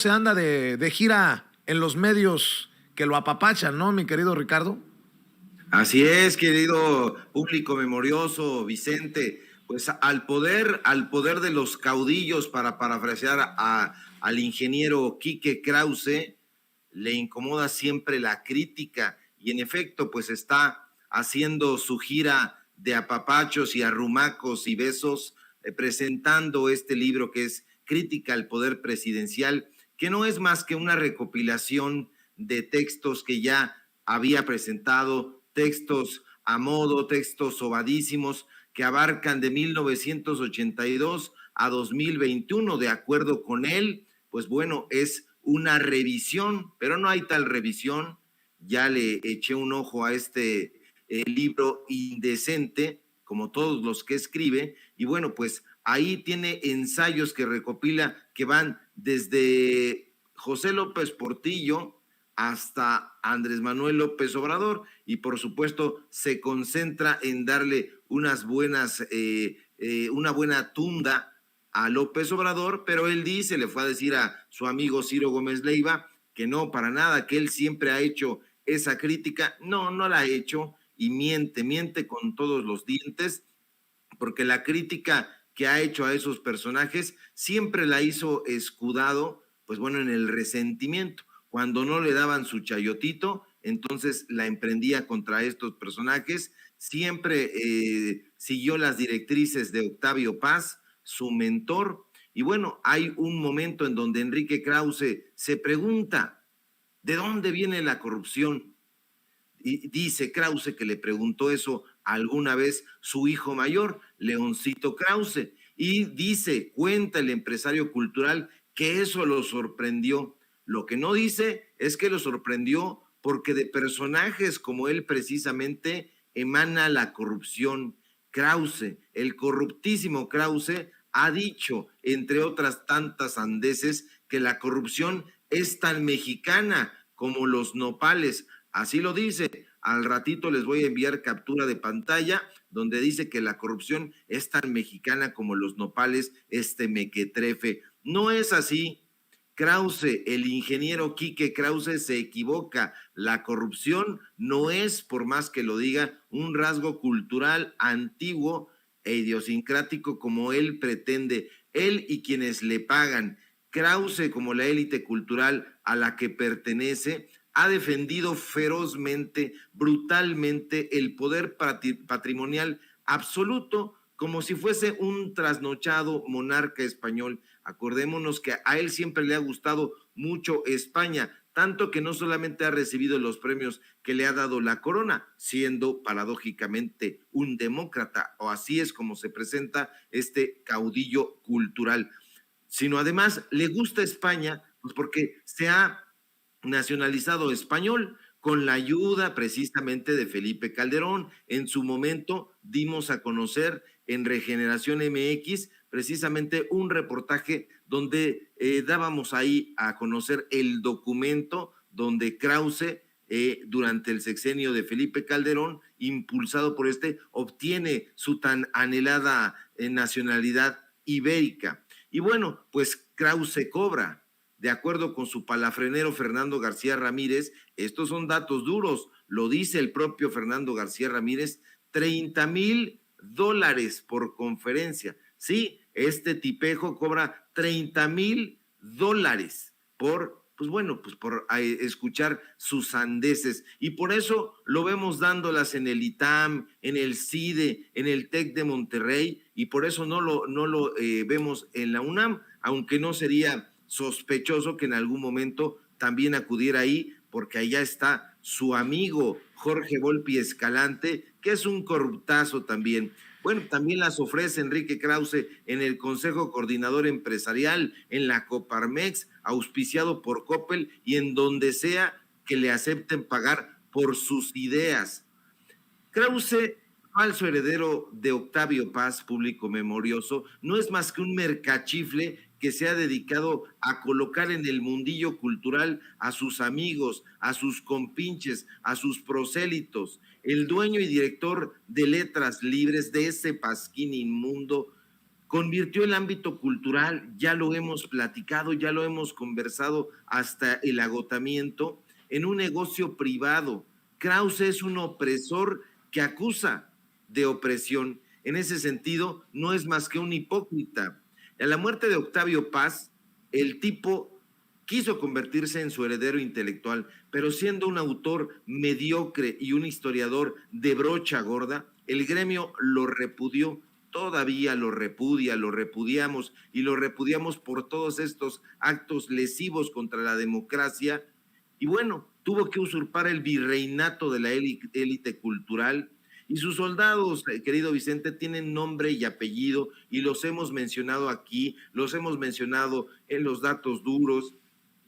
Se anda de gira en los medios que lo apapachan, ¿no, mi querido Ricardo? Así es, querido público memorioso, Vicente. Pues al poder de los caudillos, para parafrasear al ingeniero Quique Krause, le incomoda siempre la crítica y en efecto, pues está haciendo su gira de apapachos y arrumacos y besos, presentando este libro que es Crítica al Poder Presidencial, que no es más que una recopilación de textos que ya había presentado, textos a modo, textos sobadísimos que abarcan de 1982 a 2021. De acuerdo con él, pues bueno, es una revisión, pero no hay tal revisión. Ya le eché un ojo a este libro indecente, como todos los que escribe, y bueno, pues ahí tiene ensayos que recopila que van desde José López Portillo hasta Andrés Manuel López Obrador, y por supuesto se concentra en darle una buena tunda a López Obrador, pero él dice, le fue a decir a su amigo Ciro Gómez Leiva que no, para nada, que él siempre ha hecho esa crítica. No, no la ha hecho, y miente con todos los dientes, porque la crítica que ha hecho a esos personajes siempre la hizo escudado, pues bueno, en el resentimiento. Cuando no le daban su chayotito, entonces la emprendía contra estos personajes. Siempre siguió las directrices de Octavio Paz, su mentor. Y bueno, hay un momento en donde Enrique Krause se pregunta, ¿de dónde viene la corrupción? Y dice Krause que le preguntó eso alguna vez su hijo mayor, Leoncito Krause, y dice, cuenta el empresario cultural, que eso lo sorprendió. Lo que no dice es que lo sorprendió porque de personajes como él precisamente emana la corrupción. Krause, el corruptísimo Krause, ha dicho, entre otras tantas sandeces, que la corrupción es tan mexicana como los nopales. Así lo dice. Al ratito les voy a enviar captura de pantalla donde dice que la corrupción es tan mexicana como los nopales, este mequetrefe. No es así. Krause, el ingeniero Quique Krause, se equivoca. La corrupción no es, por más que lo diga, un rasgo cultural antiguo e idiosincrático como él pretende, él y quienes le pagan. Krause, como la élite cultural a la que pertenece, ha defendido ferozmente, brutalmente el poder patrimonial absoluto, como si fuese un trasnochado monarca español. Acordémonos que a él siempre le ha gustado mucho España, tanto que no solamente ha recibido los premios que le ha dado la corona, siendo paradójicamente un demócrata, o así es como se presenta este caudillo cultural, sino además le gusta España, pues porque se ha nacionalizado español con la ayuda precisamente de Felipe Calderón. En su momento dimos a conocer en Regeneración MX precisamente un reportaje donde dábamos ahí a conocer el documento donde Krause, durante el sexenio de Felipe Calderón, impulsado por este, obtiene su tan anhelada nacionalidad ibérica. Y bueno, pues Krause cobra, de acuerdo con su palafrenero Fernando García Ramírez, estos son datos duros, lo dice el propio Fernando García Ramírez, $30,000 por conferencia. Sí, este tipejo cobra $30,000 por, pues bueno, pues por escuchar sus sandeces, y por eso lo vemos dándolas en el ITAM, en el CIDE, en el TEC de Monterrey, y por eso no lo vemos en la UNAM, aunque no sería sospechoso que en algún momento también acudiera ahí, porque allá está su amigo Jorge Volpi Escalante, que es un corruptazo también. Bueno, también las ofrece Enrique Krause en el Consejo Coordinador Empresarial, en la Coparmex, auspiciado por Coppel, y en donde sea que le acepten pagar por sus ideas. Krause, falso heredero de Octavio Paz, público memorioso, no es más que un mercachifle que se ha dedicado a colocar en el mundillo cultural a sus amigos, a sus compinches, a sus prosélitos. El dueño y director de Letras Libres, de ese pasquín inmundo, convirtió el ámbito cultural, ya lo hemos platicado, ya lo hemos conversado hasta el agotamiento, en un negocio privado. Krause es un opresor que acusa de opresión. En ese sentido, no es más que un hipócrita. A la muerte de Octavio Paz, el tipo quiso convertirse en su heredero intelectual, pero siendo un autor mediocre y un historiador de brocha gorda, el gremio lo repudió. Todavía lo repudia, lo repudiamos y lo repudiamos por todos estos actos lesivos contra la democracia. Y bueno, tuvo que usurpar el virreinato de la élite cultural. Y sus soldados, querido Vicente, tienen nombre y apellido y los hemos mencionado aquí, los hemos mencionado en los datos duros,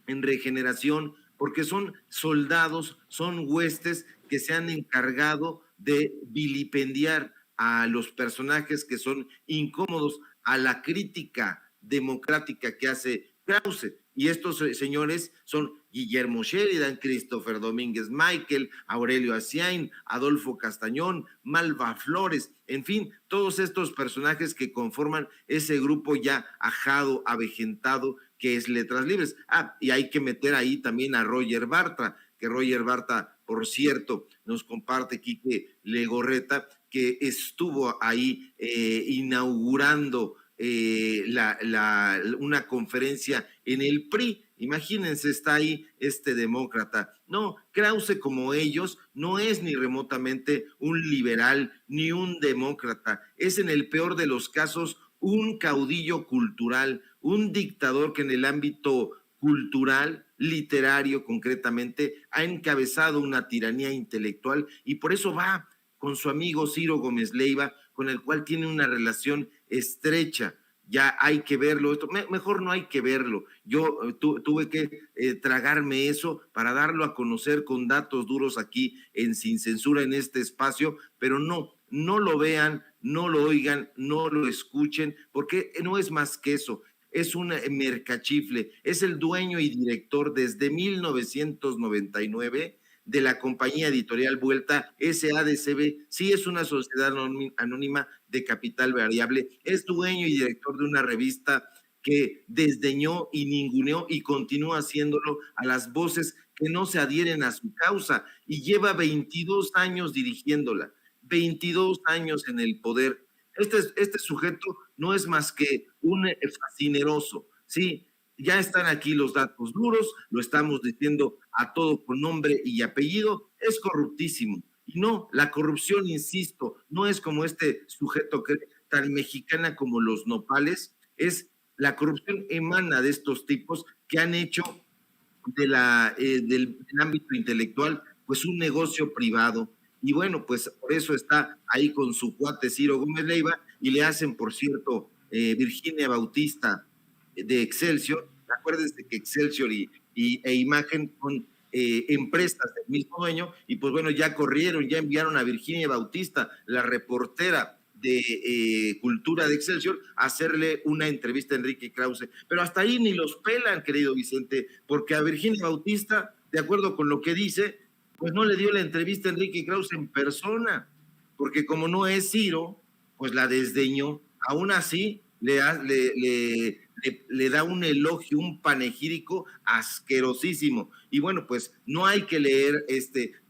en Regeneración, porque son soldados, son huestes que se han encargado de vilipendiar a los personajes que son incómodos a la crítica democrática que hace Krause. Y estos señores son Guillermo Sheridan, Christopher Domínguez Michael, Aurelio Asiain, Adolfo Castañón, Malva Flores, en fin, todos estos personajes que conforman ese grupo ya ajado, avejentado, que es Letras Libres. Y hay que meter ahí también a Roger Bartra, que Roger Bartra, por cierto, nos comparte Quique Legorreta, que estuvo ahí inaugurando una conferencia en el PRI. Imagínense, está ahí este demócrata. No, Krause, como ellos, no es ni remotamente un liberal ni un demócrata. Es en el peor de los casos un caudillo cultural, un dictador que en el ámbito cultural, literario concretamente, ha encabezado una tiranía intelectual y por eso va con su amigo Ciro Gómez Leiva, con el cual tiene una relación estrecha. Ya hay que verlo, mejor no hay que verlo. Yo tuve que tragarme eso para darlo a conocer con datos duros aquí en Sin Censura en este espacio, pero no lo vean, no lo oigan, no lo escuchen, porque no es más que eso. Es un mercachifle, es el dueño y director desde 1999 de la compañía editorial Vuelta SADCB, sí es una sociedad anónima de capital variable, es dueño y director de una revista que desdeñó y ninguneó y continúa haciéndolo a las voces que no se adhieren a su causa y lleva 22 años dirigiéndola, 22 años en el poder. Este sujeto no es más que un fascineroso, sí, ya están aquí los datos duros, lo estamos diciendo a todo con nombre y apellido, es corruptísimo. Y no, la corrupción, insisto, no es como este sujeto que tan mexicana como los nopales, la corrupción emana de estos tipos que han hecho del ámbito intelectual pues un negocio privado. Y bueno, pues por eso está ahí con su cuate Ciro Gómez Leiva y le hacen, por cierto, Virginia Bautista de Excelsior. Acuérdense que Excelsior e Imagen son empresas del mismo dueño y pues bueno, ya corrieron, ya enviaron a Virginia Bautista, la reportera de Cultura de Excelsior, a hacerle una entrevista a Enrique Krause. Pero hasta ahí ni los pelan, querido Vicente, porque a Virginia Bautista, de acuerdo con lo que dice, pues no le dio la entrevista a Enrique Krause en persona, porque como no es Ciro, pues la desdeñó. Aún así, le da un elogio, un panegírico asquerosísimo. Y bueno, pues no hay que leer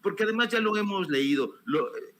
porque además ya lo hemos leído.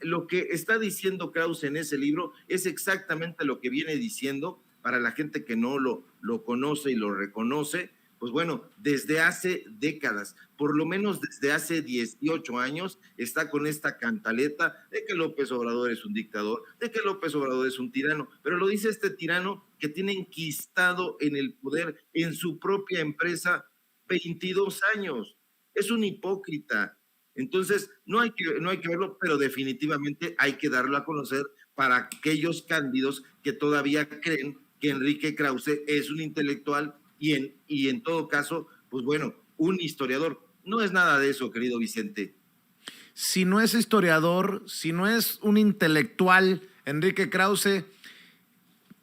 Lo que está diciendo Krause en ese libro es exactamente lo que viene diciendo para la gente que no lo conoce y lo reconoce. Pues bueno, desde hace décadas, por lo menos desde hace 18 años, está con esta cantaleta de que López Obrador es un dictador, de que López Obrador es un tirano, pero lo dice este tirano que tiene enquistado en el poder en su propia empresa 22 años. Es un hipócrita. Entonces, no hay que verlo, pero definitivamente hay que darlo a conocer para aquellos cándidos que todavía creen que Enrique Krause es un intelectual y en todo caso, pues bueno, un historiador. No es nada de eso, querido Vicente. Si no es historiador, si no es un intelectual, Enrique Krause,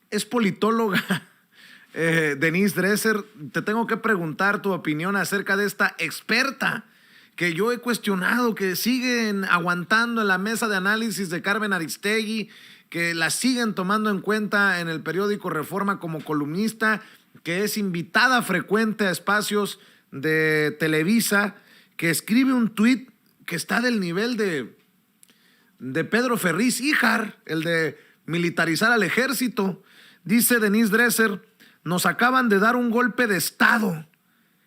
es politóloga. Denise Dresser, te tengo que preguntar tu opinión acerca de esta experta que yo he cuestionado, que siguen aguantando en la mesa de análisis de Carmen Aristegui, que la siguen tomando en cuenta en el periódico Reforma como columnista, que es invitada frecuente a espacios de Televisa, que escribe un tuit que está del nivel de Pedro Ferriz Híjar, el de militarizar al ejército. Dice Denise Dresser: nos acaban de dar un golpe de Estado.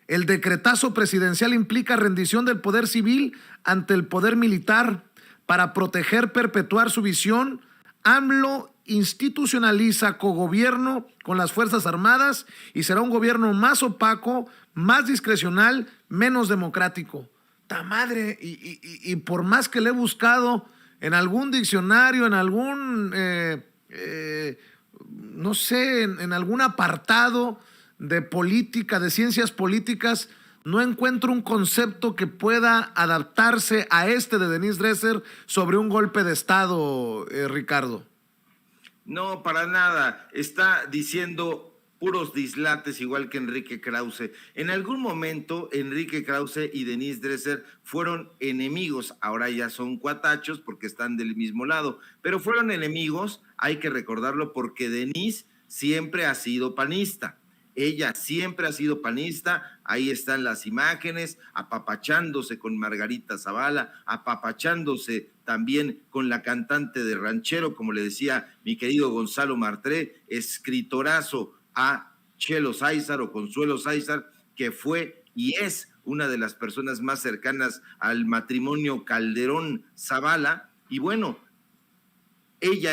El decretazo presidencial implica rendición del poder civil ante el poder militar. Para proteger, perpetuar su visión, AMLO institucionaliza cogobierno con las Fuerzas Armadas y será un gobierno más opaco, más discrecional, menos democrático. ¡Ta madre! Y por más que le he buscado en algún diccionario, en algún, no sé, en algún apartado de política, de ciencias políticas, no encuentro un concepto que pueda adaptarse a este de Denise Dresser sobre un golpe de Estado, Ricardo. No, para nada. Está diciendo puros dislates, igual que Enrique Krause. En algún momento, Enrique Krause y Denise Dresser fueron enemigos. Ahora ya son cuatachos porque están del mismo lado. Pero fueron enemigos, hay que recordarlo, porque Denise siempre ha sido panista. Ella siempre ha sido panista, ahí están las imágenes, apapachándose con Margarita Zavala, apapachándose también con la cantante de ranchero, como le decía mi querido Gonzalo Martré, escritorazo a Chelo Sáizar o Consuelo Sáizar, que fue y es una de las personas más cercanas al matrimonio Calderón Zavala, y bueno, ella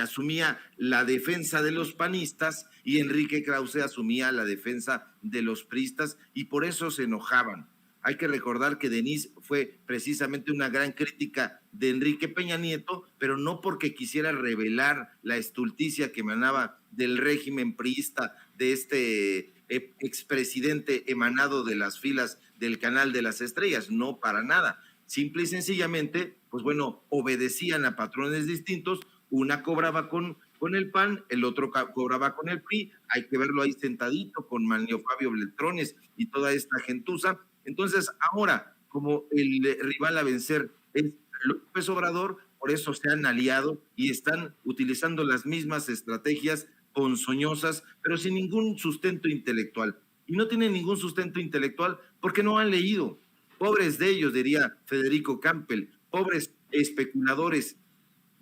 asumía la defensa de los panistas y Enrique Krause asumía la defensa de los priistas y por eso se enojaban. Hay que recordar que Denise fue precisamente una gran crítica de Enrique Peña Nieto, pero no porque quisiera revelar la estulticia que emanaba del régimen priista de este expresidente emanado de las filas del Canal de las Estrellas, no para nada. Simple y sencillamente, pues bueno, obedecían a patrones distintos, una cobraba con el PAN, el otro cobraba con el PRI, hay que verlo ahí sentadito con Manlio Fabio Beltrones y toda esta gentuza. Entonces, ahora, como el rival a vencer es López Obrador, por eso se han aliado y están utilizando las mismas estrategias ponzoñosas, pero sin ningún sustento intelectual. Y no tienen ningún sustento intelectual porque no han leído. Pobres de ellos, diría Federico Campbell, pobres especuladores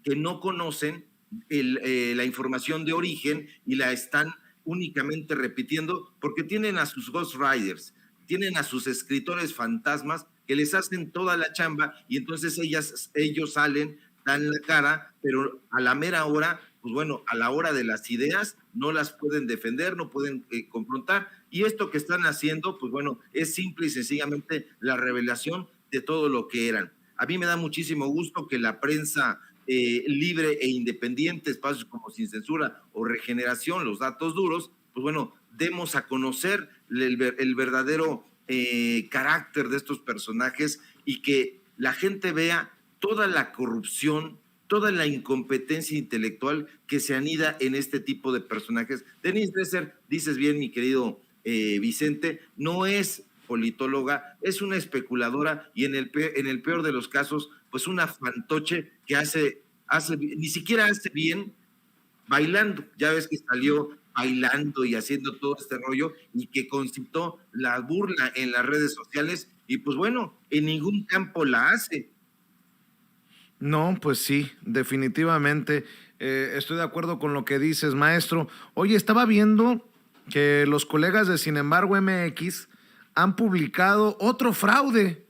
que no conocen la información de origen y la están únicamente repitiendo porque tienen a sus ghostwriters, tienen a sus escritores fantasmas que les hacen toda la chamba y entonces ellos salen, dan la cara, pero a la mera hora, pues bueno, a la hora de las ideas no las pueden defender, no pueden confrontar, y esto que están haciendo, pues bueno, es simple y sencillamente la revelación de todo lo que eran. A mí me da muchísimo gusto que la prensa libre e independiente, espacios como Sin Censura o Regeneración, los datos duros, pues bueno, demos a conocer el verdadero carácter de estos personajes y que la gente vea toda la corrupción, toda la incompetencia intelectual que se anida en este tipo de personajes. Denise Dresser, dices bien, mi querido Vicente, no es politóloga, es una especuladora y en el peor de los casos, pues una fantoche que ni siquiera hace bien bailando. Ya ves que salió bailando y haciendo todo este rollo y que concitó la burla en las redes sociales y pues bueno, en ningún campo la hace. No, pues sí, definitivamente. Estoy de acuerdo con lo que dices, maestro. Oye, estaba viendo que los colegas de Sin embargo MX han publicado otro fraude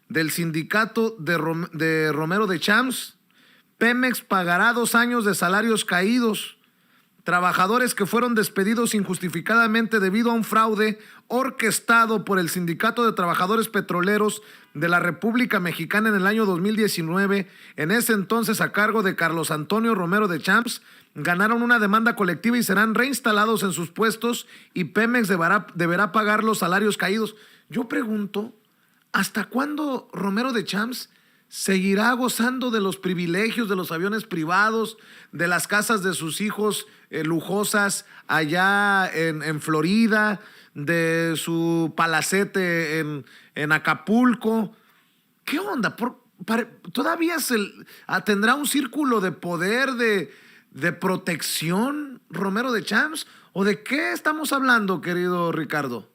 del sindicato de Romero de Champs. Pemex pagará 2 años de salarios caídos. Trabajadores que fueron despedidos injustificadamente debido a un fraude orquestado por el Sindicato de Trabajadores Petroleros de la República Mexicana en el año 2019, en ese entonces a cargo de Carlos Antonio Romero de Champs, ganaron una demanda colectiva y serán reinstalados en sus puestos y Pemex deberá pagar los salarios caídos. Yo pregunto, ¿hasta cuándo Romero de Champs seguirá gozando de los privilegios de los aviones privados, de las casas de sus hijos lujosas allá en Florida, de su palacete en Acapulco? ¿Qué onda? ¿Todavía tendrá un círculo de poder, de protección, Romero de Champs? ¿O de qué estamos hablando, querido Ricardo?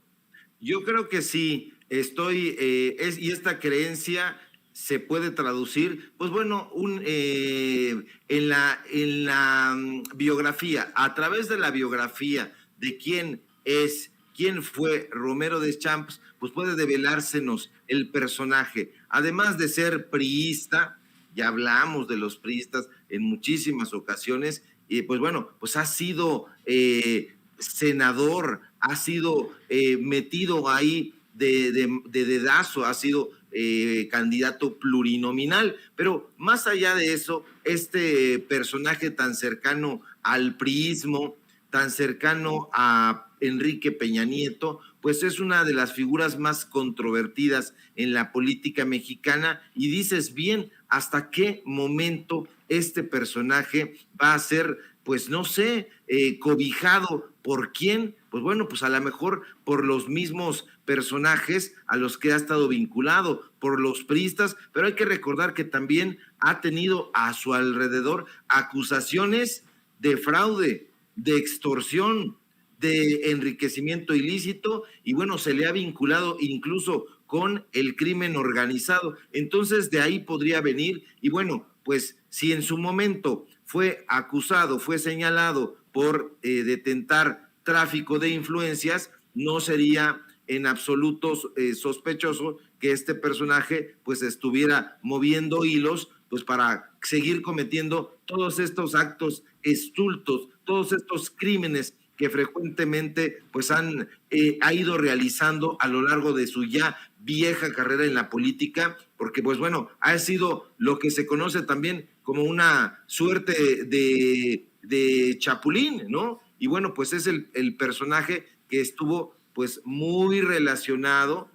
Yo creo que sí, y esta creencia se puede traducir, pues bueno, en la biografía, a través de la biografía de quién fue Romero de Champs, pues puede develársenos el personaje. Además de ser priista, ya hablamos de los priistas en muchísimas ocasiones, y pues bueno, pues ha sido senador, ha sido metido ahí de dedazo, ha sido candidato plurinominal, pero más allá de eso, este personaje tan cercano al priismo, tan cercano a Enrique Peña Nieto, pues es una de las figuras más controvertidas en la política mexicana, y dices bien, ¿hasta qué momento este personaje va a ser, pues no sé, cobijado por quién? Pues bueno, pues a lo mejor por los mismos personajes a los que ha estado vinculado, por los priistas, pero hay que recordar que también ha tenido a su alrededor acusaciones de fraude, de extorsión, de enriquecimiento ilícito, y bueno, se le ha vinculado incluso con el crimen organizado. Entonces de ahí podría venir, y bueno, pues si en su momento fue acusado, fue señalado por detentar tráfico de influencias, no sería en absoluto sospechoso que este personaje pues estuviera moviendo hilos pues para seguir cometiendo todos estos actos estultos, todos estos crímenes que frecuentemente pues ha ido realizando a lo largo de su ya vieja carrera en la política, porque pues bueno, ha sido lo que se conoce también como una suerte de chapulín, ¿no? Y bueno, pues es el personaje que estuvo pues muy relacionado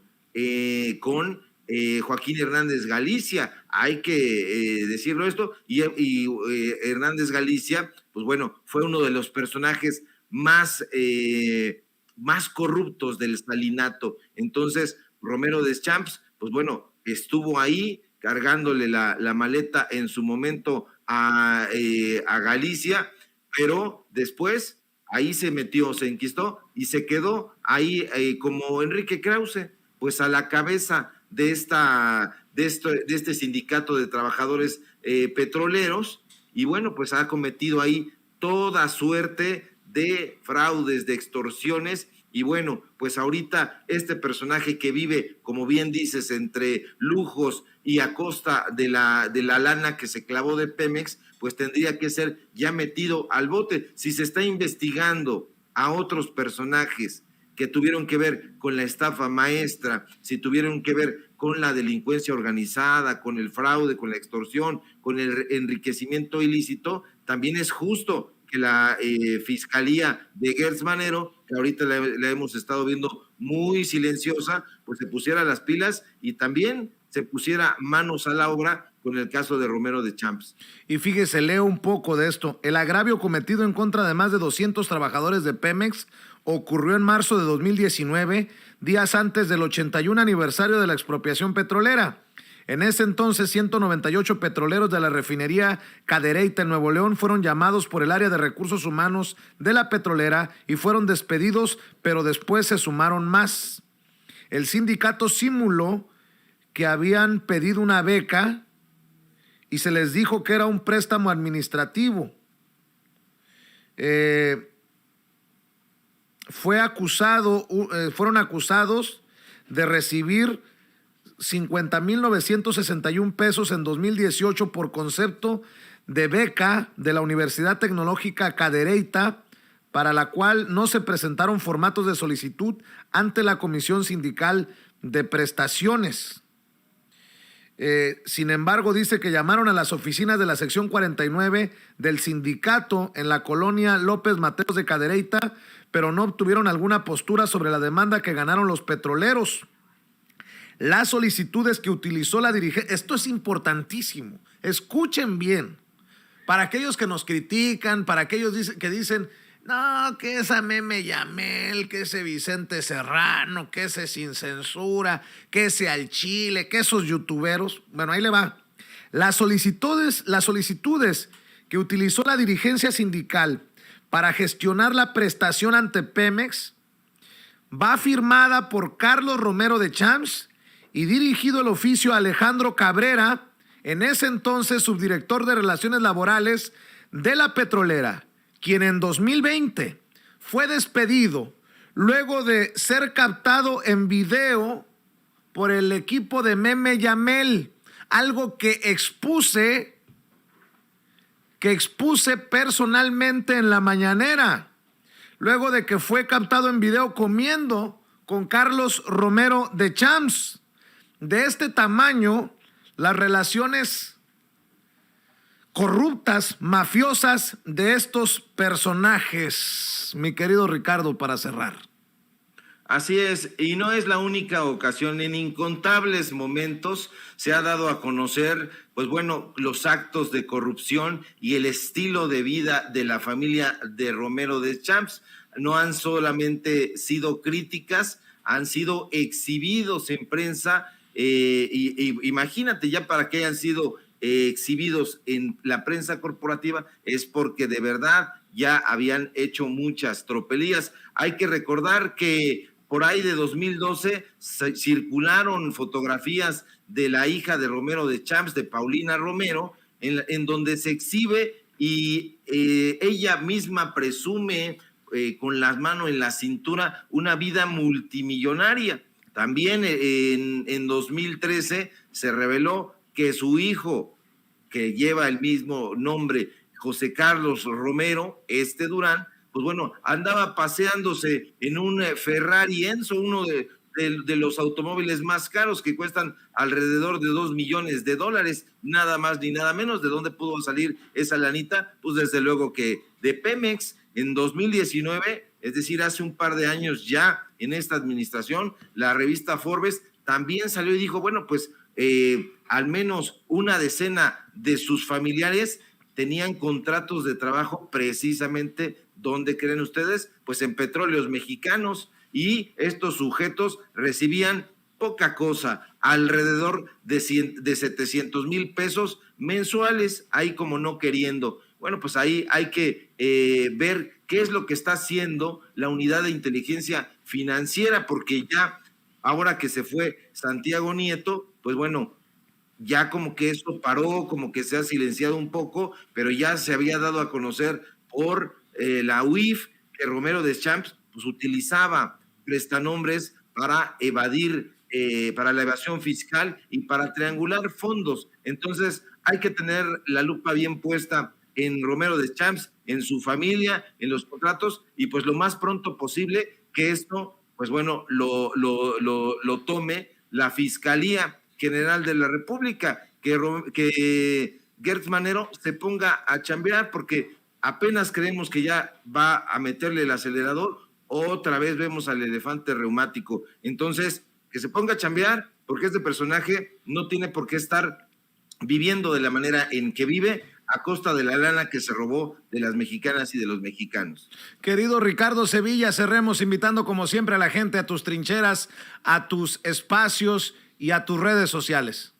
con Joaquín Hernández Galicia, hay que decirlo esto, y Hernández Galicia, pues bueno, fue uno de los personajes más corruptos del salinato. Entonces, Romero de Champs, pues bueno, estuvo ahí cargándole la maleta en su momento a Galicia, pero después ahí se metió, se enquistó y se quedó ahí como Enrique Krause, pues a la cabeza de este sindicato de trabajadores petroleros, y bueno, pues ha cometido ahí toda suerte de fraudes, de extorsiones, y bueno, pues ahorita este personaje que vive, como bien dices, entre lujos y a costa de la lana que se clavó de Pemex, pues tendría que ser ya metido al bote. Si se está investigando a otros personajes que tuvieron que ver con la estafa maestra, si tuvieron que ver con la delincuencia organizada, con el fraude, con la extorsión, con el enriquecimiento ilícito, también es justo que la Fiscalía de Gertz Manero, que ahorita la hemos estado viendo muy silenciosa, pues se pusiera las pilas y también se pusiera manos a la obra con el caso de Romero de Champs. Y fíjese, leo un poco de esto. El agravio cometido en contra de más de 200 trabajadores de Pemex ocurrió en marzo de 2019, días antes del 81 aniversario de la expropiación petrolera. En ese entonces, 198 petroleros de la refinería Cadereyta en Nuevo León fueron llamados por el área de recursos humanos de la petrolera y fueron despedidos, pero después se sumaron más. El sindicato simuló que habían pedido una beca y se les dijo que era un préstamo administrativo. Fueron acusados de recibir 50,961 pesos en 2018 por concepto de beca de la Universidad Tecnológica Cadereyta, para la cual no se presentaron formatos de solicitud ante la Comisión Sindical de Prestaciones. Sin embargo, dice que llamaron a las oficinas de la sección 49 del sindicato en la colonia López Mateos de Cadereyta, pero no obtuvieron alguna postura sobre la demanda que ganaron los petroleros. Las solicitudes que utilizó la dirigencia, esto es importantísimo, escuchen bien, para aquellos que nos critican, para aquellos que dicen, No, que esa Meme Yamel, que ese Vicente Serrano, que ese Sin Censura, que ese Al Chile, que esos youtuberos. Bueno, ahí le va. Las solicitudes que utilizó la dirigencia sindical para gestionar la prestación ante Pemex va firmada por Carlos Romero de Champs y dirigido el oficio a Alejandro Cabrera, en ese entonces subdirector de Relaciones Laborales de la petrolera, quien en 2020 fue despedido luego de ser captado en video por el equipo de Meme Yamel, algo que expuse personalmente en la mañanera, luego de que fue captado en video comiendo con Carlos Romero de Champs. De este tamaño, las relaciones corruptas, mafiosas de estos personajes, mi querido Ricardo, para cerrar. Así es, y no es la única ocasión. En incontables momentos se ha dado a conocer, pues bueno, los actos de corrupción y el estilo de vida de la familia de Romero de Champs. No han solamente sido críticas, han sido exhibidos en prensa. Imagínate, ya para que hayan sido exhibidos en la prensa corporativa, es porque de verdad ya habían hecho muchas tropelías. Hay que recordar que por ahí de 2012 circularon fotografías de la hija de Romero de Champs, de Paulina Romero, en donde se exhibe y ella misma presume con las manos en la cintura una vida multimillonaria. También en 2013 se reveló que su hijo, que lleva el mismo nombre, José Carlos Romero, Durán, pues bueno, andaba paseándose en un Ferrari Enzo, uno de los automóviles más caros que cuestan alrededor de $2 millones, nada más ni nada menos. ¿De dónde pudo salir esa lanita? Pues desde luego que de Pemex. En 2019, es decir, hace un par de años ya en esta administración, la revista Forbes también salió y dijo, bueno, pues al menos una decena de sus familiares tenían contratos de trabajo precisamente, ¿dónde creen ustedes? Pues en Petróleos Mexicanos, y estos sujetos recibían poca cosa, alrededor de 700,000 pesos mensuales, ahí como no queriendo. Bueno, pues ahí hay que ver qué es lo que está haciendo la unidad de inteligencia financiera, porque ya, ahora que se fue Santiago Nieto, pues bueno, ya como que eso paró, como que se ha silenciado un poco, pero ya se había dado a conocer por la UIF que Romero de Champs pues utilizaba prestanombres para evadir, para la evasión fiscal y para triangular fondos. Entonces hay que tener la lupa bien puesta en Romero de Champs, en su familia, en los contratos, y pues lo más pronto posible que esto, pues bueno, lo tome la Fiscalía General de la República, que Gertz Manero se ponga a chambear, porque apenas creemos que ya va a meterle el acelerador, otra vez vemos al elefante reumático. Entonces, que se ponga a chambear, porque este personaje no tiene por qué estar viviendo de la manera en que vive, a costa de la lana que se robó de las mexicanas y de los mexicanos. Querido Ricardo Sevilla, cerremos invitando como siempre a la gente a tus trincheras, a tus espacios y a tus redes sociales.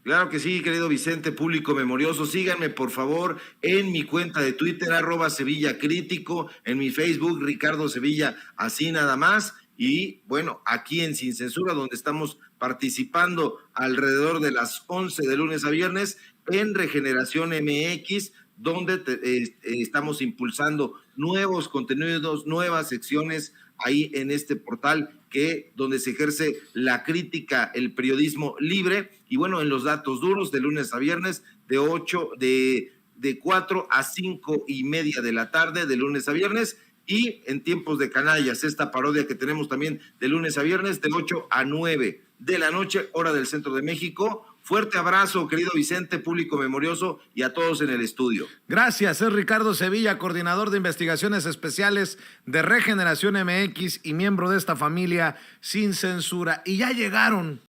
Claro que sí, querido Vicente, público memorioso. Síganme, por favor, en mi cuenta de Twitter, @SevillaCrítico, en mi Facebook, Ricardo Sevilla, así nada más. Y bueno, aquí en Sin Censura, donde estamos participando alrededor de las 11 de lunes a viernes, en Regeneración MX, donde estamos impulsando nuevos contenidos, nuevas secciones ahí en este portal donde se ejerce la crítica, el periodismo libre. Y bueno, en los datos duros, de lunes a viernes, de 4 a 5:30 de la tarde, de lunes a viernes. Y en Tiempos de Canallas, esta parodia que tenemos también de lunes a viernes, de 8 a 9 de la noche, hora del centro de México. Fuerte abrazo, querido Vicente, público memorioso, y a todos en el estudio. Gracias, es Ricardo Sevilla, coordinador de investigaciones especiales de Regeneración MX y miembro de esta familia Sin Censura. Y ya llegaron